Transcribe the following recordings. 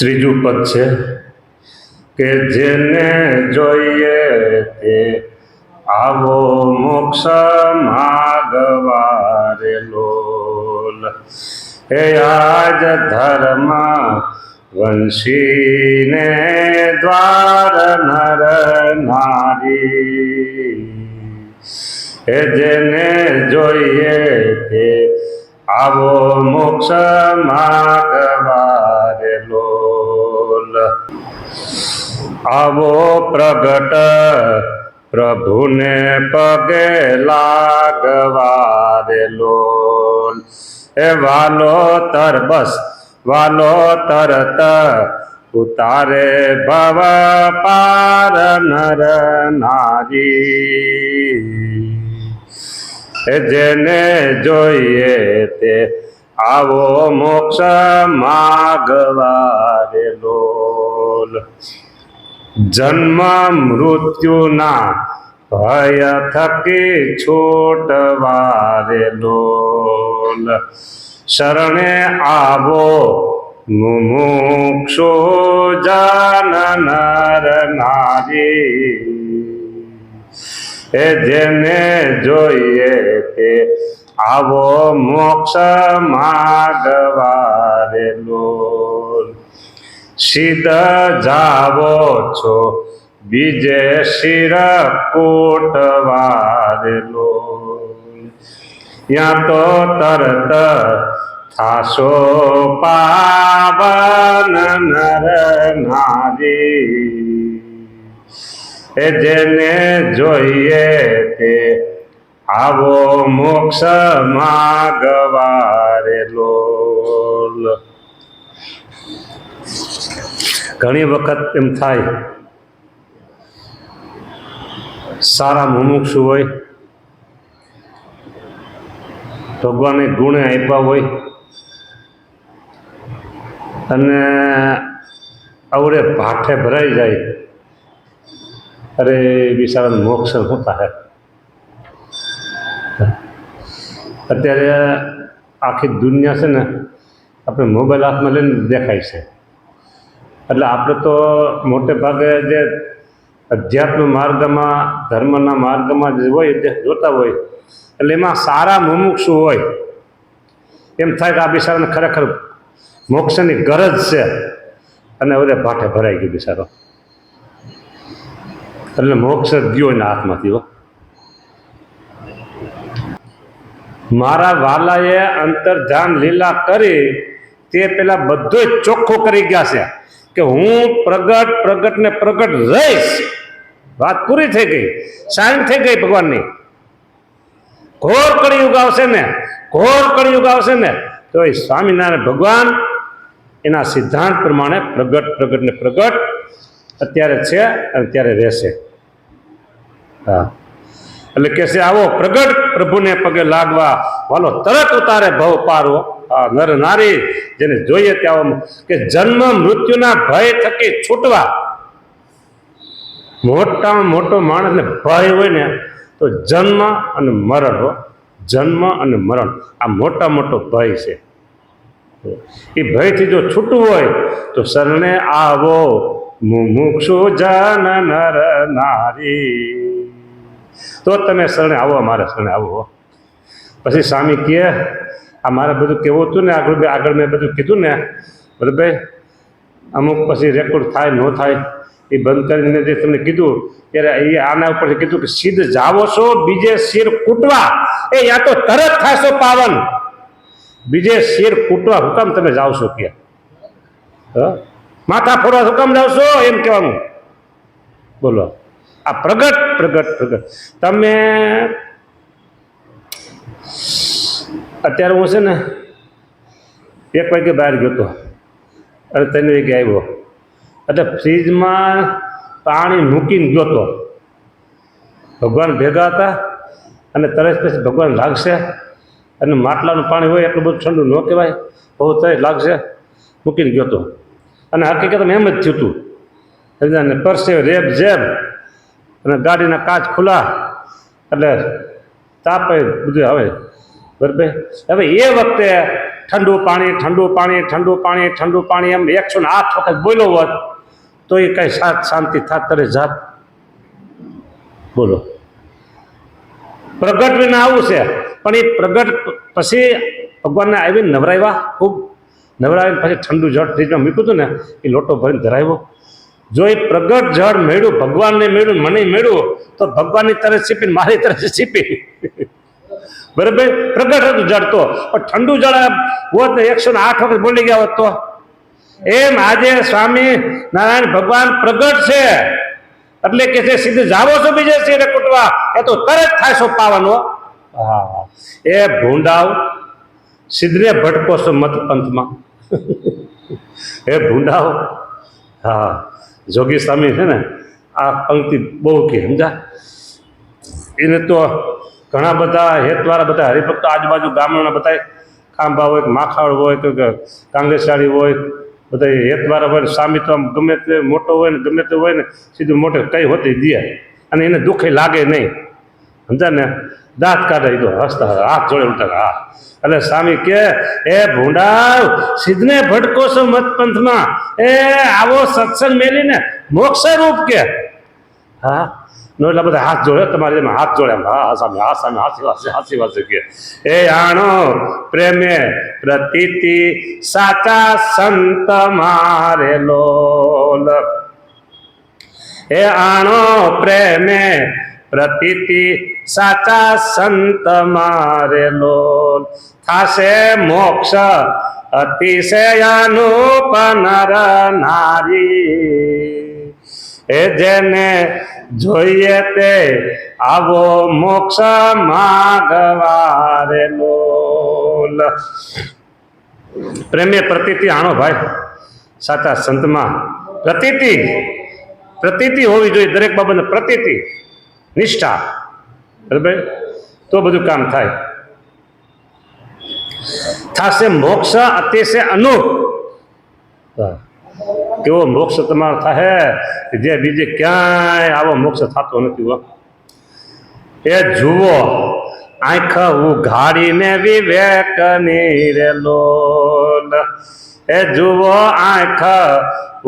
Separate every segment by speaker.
Speaker 1: ત્રીજું પદ છે કે જેને જોઈએ તે આવો મોક્ષ માગવારે લોલ. હે આજ ધર્મ વંશીને દ્વાર નર નારી. હે જેને જોઈએ તે આવો મોક્ષ માગવારે લોલ. આવો પ્રગટ પ્રભુને પગે લાગવારે લોલ. હે વાલો તર બસ વાલો તરત ઉતારે ભવ પાર નર નારી. જેને જોઈએ તે આવો મોક્ષ માગવારે લોલ. જન્મ મૃત્યુના ભય થકી છૂટવારે લોલ. શરણે આવો મુમુક્ષુ જન નર નારી. એ જેને જોઈએ તે આવો મોક્ષ માગવારે લોલ. સીધ જાવો છો બીજે શિર કોટવારે લોલ. ત્યાં તો તરત થાશો પાવન નર નારી. એ જેને જોઈએ તે આવો મોક્ષ માગવારે લોલ. ઘણી વખત એમ થાય સારા મુમુક્ષુ હોય, ભગવાને ગુણે આપ્યા હોય અને અવડે ભાઠે ભરાઈ જાય, અરે બિચારાને મોક્ષ શું થાય. અત્યારે આખી દુનિયા છે ને આપણે મોબાઈલ હાથમાં લઈને દેખાય છે. એટલે આપણે તો મોટે ભાગે જે અધ્યાત્મ માર્ગમાં ધર્મના માર્ગમાં જે હોય જે જોતા હોય એટલે એમાં સારા મુમુક્ષુ હોય એમ થાય કે આ બિચારાને ખરેખર મોક્ષની ગરજ છે અને હવે ભાઠે ભરાઈ ગયું બિચારો. એટલે મોક્ષ ગયો એના હાથમાંથી. મારા વાલાએ અંતર્ધ્યાન લીલા કરી તે પેલા બધું ચોખ્ખું કરી ગયા છે કે હું પ્રગટ ને પ્રગટ રહીશ. વાત પૂરી થઈ ગઈ, સાઈન થઈ ગઈ ભગવાનની. ઘોર કળિયુગ આવશે ને, ઘોર કળિયુગ આવશે ને તો એ સ્વામિનારાયણ ભગવાન એના સિદ્ધાંત પ્રમાણે પ્રગટ ને પ્રગટ અત્યારે છે અને ત્યારે રહેશે. હા, એટલે કે છે આવો પ્રગટ પ્રભુને પગે લાગવા વાલો તરત ઉતારે ભવ પારો. નર નારી જેને જોઈએ ત્યાં કે જન્મ મૃત્યુના ભય થકી છૂટવા. મોટામાં મોટો માણસને ભય હોય ને તો જન્મ અને મરણ હો. જન્મ અને મરણ આ મોટા મોટો ભય છે. એ ભયથી જો છૂટવું હોય તો શરણે આવો મુમુક્ષુ જન નર નારી. તો તમે શરણે આવો, અમારે શરણે આવો. પછી સ્વામી કહે આ મારે બધું કેવું હતું ને આગળ મેં બધું કીધું ને બરાબર. અમુક પછી રેકોર્ડ થાય ન થાય એ બંધ કરીને જે તમને કીધું ત્યારે એ આના ઉપરથી કીધું કે સીધ જાવો છો બીજે શિર કૂટવા. એ યા તો તરત થાશો પાવન. બીજે શિર કૂટવા હુકામ તમે જાઓ છો કે માથા ફોડવા હુકામ જાઓ છો એમ કહેવાનું. બોલો આ પ્રગટ તમે અત્યારે હું છે ને 1 વાગે બહાર ગયો હતો અને 3 વાગે આવ્યો. એટલે ફ્રીજમાં પાણી મૂકીને ગયો હતો. ભગવાન ભેગા હતા અને તરત પછી ભગવાન લાગશે અને માટલાનું પાણી હોય એટલું બધું ઠંડુ ન કહેવાય, બહુ તરત લાગશે મૂકીને ગયો હતો. અને હકીકતમાં એમ જ થયું હતું. અને પરસે રેબ જેબ અને ગાડીના કાચ ખુલ્લા એટલે તાપ બધું આવે બરાબર. હવે એ વખતે ઠંડુ પાણી ઠંડુ પાણી ઠંડુ પાણી ઠંડુ પાણી એમ 108 વખત બોલ્યો હોત તો એ કઈ શાંતિ થાત તરે જાત? બોલો. પ્રગટ વિના આવું છે, પણ એ પ્રગટ પછી ભગવાનને આવીને નવરાવ્યા, ખૂબ નવરાવીને પછી ઠંડુ જળ ફ્રીજમાં મૂક્યું હતું ને, એ લોટો ભરીને ધરાવ્યો. જો એ પ્રગટ જળ મેળ્યું, ભગવાનને મેળ્યું, મને મેળ્યું, તો ભગવાનની તરફ છીપીને મારી તરફ છીપી. બરાબર, પ્રગટ હતું જળ તો, પણ ઠંડુ જળ હોત ને 108 વખત બોલી ગયા હોત તો. એમ આજે સ્વામી નારાયણ ભગવાન પ્રગટ છે એટલે કે છે સીધું જાવો છો બીજે સિંહને કૂટવા, એ તો તરત થાય છો પાવાનો. હા, એ ભૂંડાવ સિદ્ધને ભટકો છો મત પંથમાં. એ ભૂંડાવ. હા, જોગી સ્વામી છે ને આ પંક્તિ બહુ કે સમજા. એને તો ઘણા બધા હેતવાળા બધા હરિભક્તો આજુબાજુ ગામડાના બધા ખાંભા હોય, માખાડ હોય, તો કાંગ્રેસવાળી હોય, બધા હેતવાળા હોય. સ્વામી તો આમ ગમે તે મોટો હોય ને ગમે તે હોય ને સીધું મોટે કઈ હોતી દે, અને એને દુઃખે લાગે નહીં. સમજા ને, દાંત કાઢે તો હસતા હાથ જોડે ઉઠા. હા, એટલે સ્વામી કે એ ભૂંડાવ સિદ્ધને ભટકો છો મત પંથમાં, એ આવો સત્સંગ મેલીને મોક્ષ રૂપ કે. હા, નો એટલા બધા હાથ જોડે તમારે એમાં હાથ જોડે. હા સ્વામી, હા સ્વામી, હાસી વાત કે એ આણો પ્રેમે પ્રતીતિ સાચા સંત મારે લોલ. એ આણો પ્રેમે પ્રતીતિ સાચા સંત મારે લોલ. થાશે મોક્ષ અતિશયાનુપ નર નારી. એ જેને જોઈએ તે આવો મોક્ષ માગવારે લોલ. પ્રેમે પ્રતીતિ આણો ભાઈ સાચા સંતમાં. પ્રતીતિ હોવી જોઈએ દરેક બાબતને, પ્રતીતિ નિષ્ઠા. બરાબર, તો બધું કામ થાય. થાશે મોક્ષ અતિશય અનુપ. કેવો મોક્ષ તમારો થાય જે બીજે ક્યાંય આવો મોક્ષ થતો નથી. એ જુઓ આંખ ઉઘાડીને વિવેક રે લોલ. એ જુઓ આંખ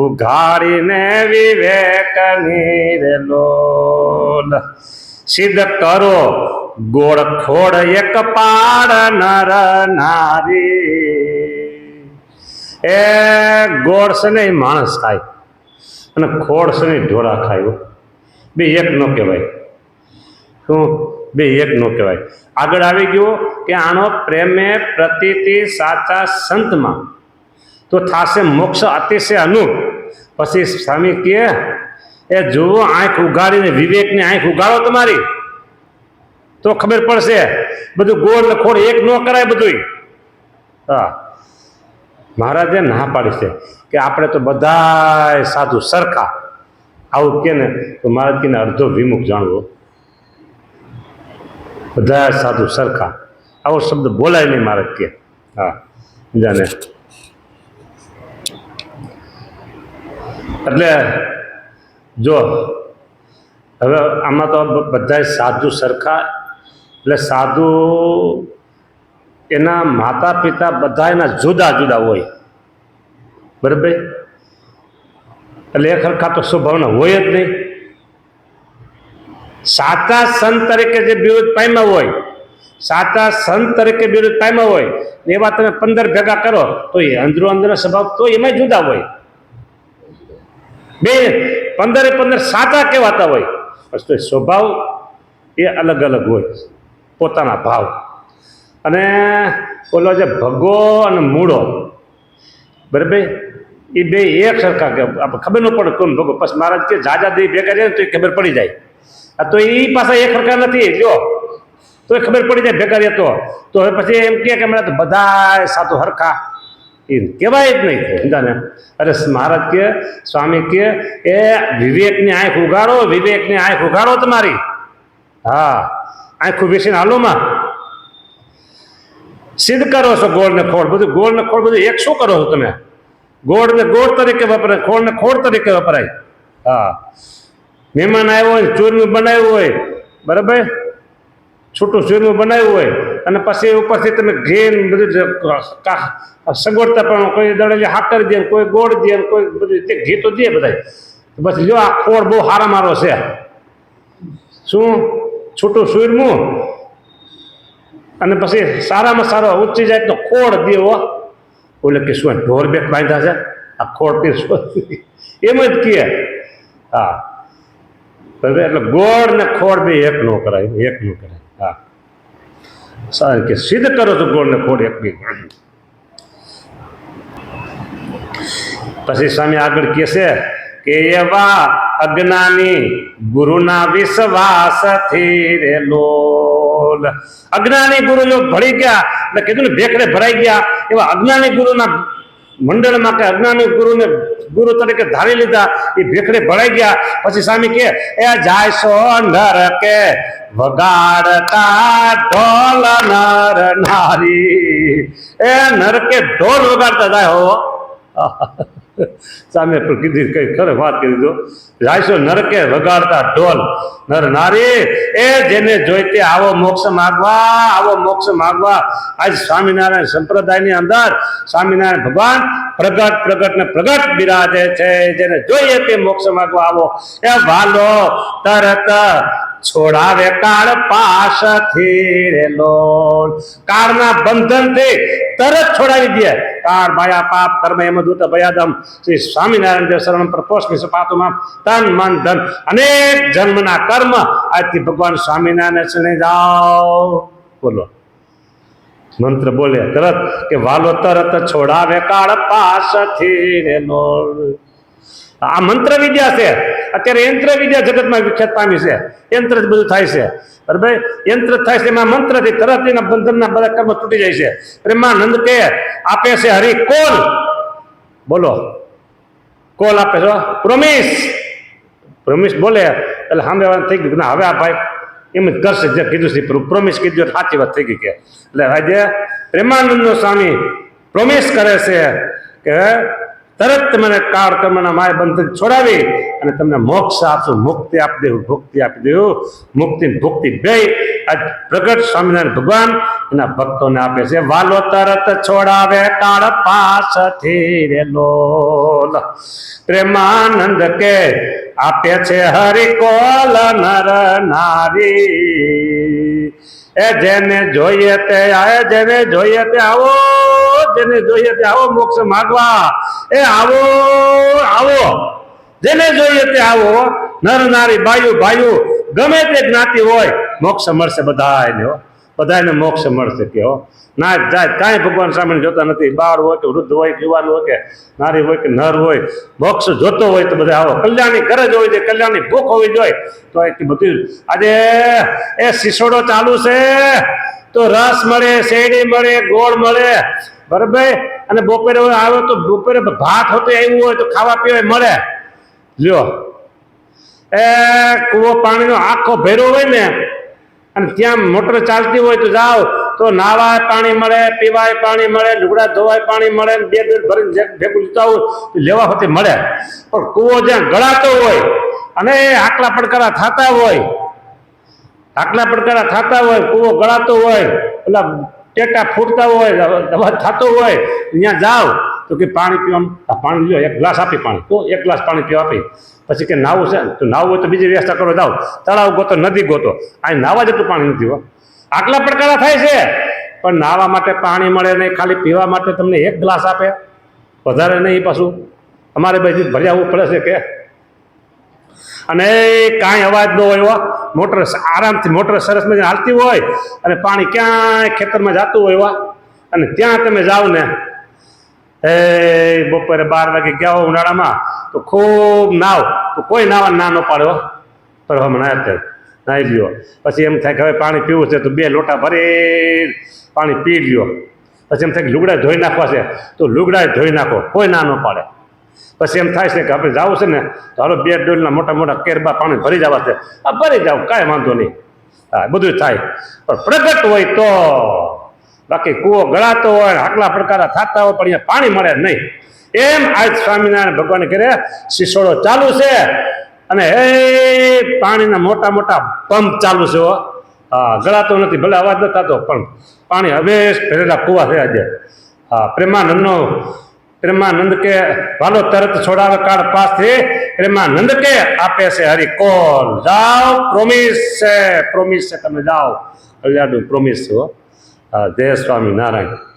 Speaker 1: ઉઘાડીને વિવેક રે લોલ. સિદ્ધ કરો ગોળ ખોડ એક પાડ નર નારી. એ ગોળ છે ને એ માણસ ખાય, અને ખોડ છે ને ઢોરા ખાય. બે એક ન કહેવાય. શું? બે એક ન કહેવાય. આગળ આવી ગયો કે આનો પ્રેમે પ્રતીતિ સાચા સંતમાં તો થાશે મોક્ષ અતિશય અનુપ. પછી સ્વામી કહે એ જુઓ આંખ ઉગાડીને વિવેકની આંખ ઉગાડો તમારી, તો ખબર પડશે. બધું ગોળ ને ખોડ એક ન કરાય બધું. હા, મહારાજે ના પાડી છે કે આપણે તો બધા સાધુ સરખા. આવું કે ને તો મહારાજ કે અડધો વિમુખ જાણવો. બધા સાધુ સરખા, આવો શબ્દ બોલાય નહીં મહારાજ કે. હા, જાને એટલે જો હવે આમાં તો બધા સાધુ સરખા, એટલે સાધુ એના માતા પિતા બધા એના જુદા જુદા હોય. બરાબર, એટલે એક સરખા તો સ્વભાવના હોય જ નહીં. સાચા સંત તરીકે જે બિરુદ પામ્યા હોય, સાચા સંત તરીકે બિરુદ પામ્યા હોય એવા તમે 15 ભેગા કરો તો એ અંદરો અંદર સ્વભાવ તો એમાં જુદા હોય. બે 15 સાચા કહેવાતા હોય, તો સ્વભાવ એ અલગ અલગ હોય, પોતાના ભાવ. અને ઓલો જે ભગો અને મૂળો, બરાબર, એ બે એક સરખા કે આપણે ખબર ન પડે કોણ ભગો. પછી મહારાજ કે જાજા દી ભેગા જાય ને તો એ ખબર પડી જાય. તો એ પાછા એક સરખા નથી, જો તો એ ખબર પડી જાય ભેગા રહેતો. તો હવે પછી એમ કે હમણાં તો બધા સાધુ હરખા એ કહેવાય જ નહીં. સમજાને? અરે મહારાજ કે, સ્વામી કે એ વિવેકની આંખ ઉગાડો, વિવેકની આંખ ઉગાડો તમારી. હા, આંખું બેસીને હાલોમાં સિદ્ધ કરો છો ગોળ ને ખોળ. બધું ગોળ ને ખોળ બધું એક શું કરો છો તમે? ગોળ ને ગોળ તરીકે વપરાય, ખોળ ને ખોળ તરીકે વપરાય. હા, મહેમાન આવ્યો હોય, ચૂરનું બનાવ્યું હોય, બરાબર, છૂટું સુરમું બનાવ્યું હોય અને પછી ઉપરથી તમે ઘી ને બધું સગવડતા પણ કોઈ દળે હાકર દે કોઈ ગોળ દે કોઈ બધું ઘી તો દે બધા બસ જો આ ખોળ બહુ હારા મારો છે શું છૂટું સુરમું અને પછી સારામાં સારો ઊંચી જાય તો ખોળ દેવો બોલે કે શું ઢોર બેક બાંધ્યા છે આ ખોળ પીરસો એમ જ કહે હા બરાબર એટલે ગોળ ને ખોળ બે એક નો કરાય હા સારું કે સિદ્ધ કરો છો ગોળ ને ખોળ એક બી પછી સ્વામી આગળ કહે છે કે એવા અજ્ઞાની ગુરુના વિશ્વાસથી રે લોલ અજ્ઞાની ગુરુ જો ભળી ગયા એટલે કીધું ને ભેખડે ભરાઈ ગયા એવા અજ્ઞાની ગુરુના મંડળમાં કે અજ્ઞાની ગુરુ તરીકે ધારી લીધા એ ભેખડે ભરાઈ ગયા પછી સ્વામી કે એ જાય સો નર કે વગાડતા ઢોલ નર નારી એ નર કે ઢોલ વગાડતા જાય હો સામે પણ કીધી કઈ ખરે વાત કરી દો જાયસો નરકે વગાડતા ઢોલ નર નારી એ જેને જોઈતે આવો મોક્ષ માગવા આજ સ્વામિનારાયણ સંપ્રદાયની અંદર સ્વામિનારાયણ ભગવાન પ્રગટ બિરાજે છે જેને જોઈએ તે મોક્ષ માગવા આવો એ વાલો તરત છોડાવે કાળ પાસથી રે લોલ કાળના બંધનથી તરત છોડાવી દે કાળ માયા પાપ કર્મ એમ દૂત ભયાદમ શ્રી સ્વામિનારાયણ દેવ શરણ પ્રપોષમી સપાતુમાં તન મન ધન અનેક જન્મના કર્મ આજથી ભગવાન સ્વામિનારાયણ શરણે જાઓ બોલો મંત્ર બોલે તરત કે વાલો તરત છોડાવે કાળ પાસથી રે લોલ આ મંત્ર વિદ્યા છે અત્યારે યંત્ર વિદ્યા જગતમાં વિખ્યાત પામી છે યંત્ર જ બધું થાય છે બરાબર યંત્ર થાય છે એમાં મંત્રથી તરત એના બંધનના બધા કર્મ તૂટી જાય છે પ્રેમાનંદ કે આપે છે હરિ કોલ બોલો કોલ આપે છો પ્રોમિસ બોલે એટલે સામે થઈ ગયું હવે આ ભાઈ એમ જ કરશે જે કીધું છે પ્રોમિસ કીધું સાચી વાત થઈ ગઈ કે એટલે આજે પ્રેમાનંદનો સ્વામી પ્રોમિસ કરે છે કે તરત તમને કાળ કર્મના માય બંધન છોડાવી અને તમને મોક્ષ આપશું મુક્તિ આપી દેવું મુક્તિ ભુક્તિ બે આજ પ્રગટ સ્વામિનારાયણ ભગવાન એના ભક્તોને આપે છે વાલો તરત છોડાવે કાળ પાસથી રે લોલ પ્રેમાનંદ કે આપે છે હરિકોલ નર નારી એ જેને જોઈએ તે આવો મોક્ષ માગવા એ આવો જેને જોઈએ તે આવો નર નારી ભાઈઓ ગમે તે જ્ઞાતિ હોય મોક્ષ મળશે બધાને મોક્ષ મળશે કે ના જાય કાંઈ ભગવાન સામે જોતા નથી બાળ હોય કે વૃદ્ધ હોય કે યુવાન હોય કે નારી હોય કે નર હોય મોક્ષ જોતો હોય તો બધા આવો કલ્યાણની ગરજ હોય છે કલ્યાણની ભૂખ હોવી જોઈએ તો એટલી બધું આજે એ સિસોડો ચાલુ છે તો રસ મળે શેરડી મળે ગોળ મળે બરાબર અને બપોરે આવે તો બપોરે ભાત હોતો આવ્યું હોય તો ખાવા પીવા મળે લ્યો એ કૂવો પાણીનો આખો ભેરો હોય ને અને ત્યાં મોટર ચાલતી હોય તો જાઓ તો નાવાય પાણી મળે પીવાય પાણી મળે લુગડા ધોવાય પાણી મળે બે ભરીને ભેગું લીધા હોય લેવા હોતી મળે પણ કૂવો જ્યાં ગળાતો હોય અને આકલા પડકારા થતા હોય કૂવો ગળાતો હોય પેલા ટેટા ફૂટતા હોય દવા થતો હોય ત્યાં જાઓ તો કે પાણી પીવાનું પાણી લ્યો એક ગ્લાસ આપી પાણી તો એક ગ્લાસ પાણી પીવા આપી પછી કે નાવું છે તો નાવું હોય તો બીજી વ્યવસ્થા કરો જાઓ તળાવ ગોતો નદી ગોતો અહીં નાવા જેટલું પાણી નથી હો આટલા પડકારા થાય છે પણ નાવા માટે પાણી મળે નહીં ખાલી પીવા માટે તમને એક ગ્લાસ આપે વધારે નહીં પાછું અમારે બધી ભર્યા પડે છે કે અને કાંઈ અવાજ ન હોય મોટર આરામથી મોટર સરસ મજા હાલતી હોય અને પાણી ક્યાંય ખેતરમાં જતું હોય અને ત્યાં તમે જાઓ ને એ બપોરે 12 વાગે ગયા હો ઉનાળામાં તો ખૂબ નાવ તો કોઈ નાવા ના ન પાડ્યો પર હમણાં નાહી લ્યો પછી એમ થાય કે હવે પાણી પીવું છે તો 2 લોટા ભરી પાણી પી લ્યો પછી એમ થાય કે લુગડા ધોઈ નાખવા છે તો લુગડા ધોઈ નાખો કોઈ ના ન પાડે પછી એમ થાય છે કે આપણે જવું છે ને તો હાલો 2 ડોલના મોટા કેરબા પાણી ભરી જવા છે ભરી જાવ કાંઈ વાંધો નહીં હા બધું થાય પણ પ્રગટ હોય તો બાકી કૂવો ગળાતો હોય આટલા પ્રકારના થતા હોય પણ અહીંયા પાણી મળે નહીં એમ આજ સ્વામિનારાયણ ભગવાન કરે સિસોડો ચાલુ છે અને એ પાણીના મોટા પંપ ચાલુ છે હા ગળાતો નથી, ભલે અવાજ ન થતો પણ પાણી હવે ભરેલા કુવા છે આજે. હા પ્રેમાનંદ કે વાલો તરત છોડાવે કાળ પાસથી, પ્રેમાનંદ કે આપે છે હરી કોલ, જાઓ પ્રોમિસ છે તમે જાઓ. અલ્યાડું પ્રોમિસ છો. હા જય સ્વામી નારાયણ.